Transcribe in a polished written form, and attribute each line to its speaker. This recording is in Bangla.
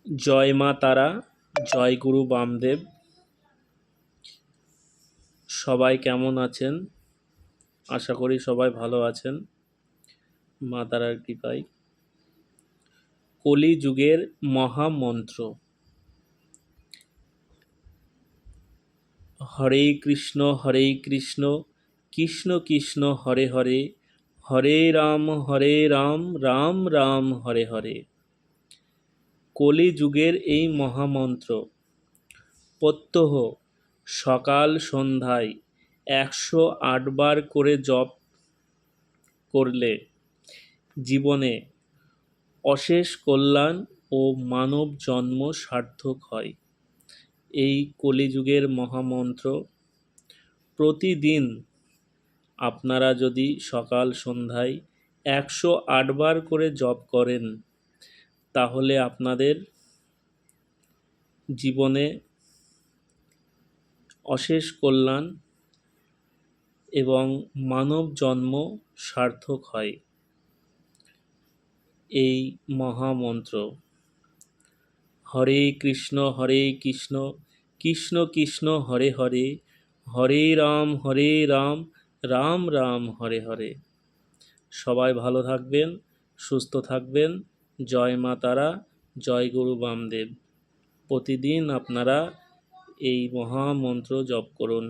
Speaker 1: জয় মা তারা, জয় গুরু বামদেব। সবাই কেমন আছেন? আশা করি সবাই ভালো আছেন মা তারার কৃপায়। কলিযুগের মহামন্ত্র। হরে কৃষ্ণ কৃষ্ণ কৃষ্ণ হরে হরে, হরে রাম রাম রাম হরে হরে। কলিযুগের এই মহামন্ত্র প্রত্যহ সকাল সন্ধ্যায় 108 বার করে জপ করলে জীবনে অশেষ কল্যাণ ও মানব জন্ম সার্থক হয়। এই কলিযুগের মহামন্ত্র প্রতিদিন আপনারা যদি সকাল সন্ধ্যায় 108 বার করে জপ করেন, তাহলে আপনাদের জীবনে অশেষ কল্যাণ এবং মানব জন্ম সার্থক হয়। এই মহামন্ত্র হরে কৃষ্ণ কৃষ্ণ কৃষ্ণ হরে হরে, হরে রাম রাম রাম হরে হরে। সবাই ভালো থাকবেন, সুস্থ থাকবেন। জয় মা তারা, জয় গুরু বামদেব। প্রতিদিন আপনারা এই মহামন্ত্র জপ করুন।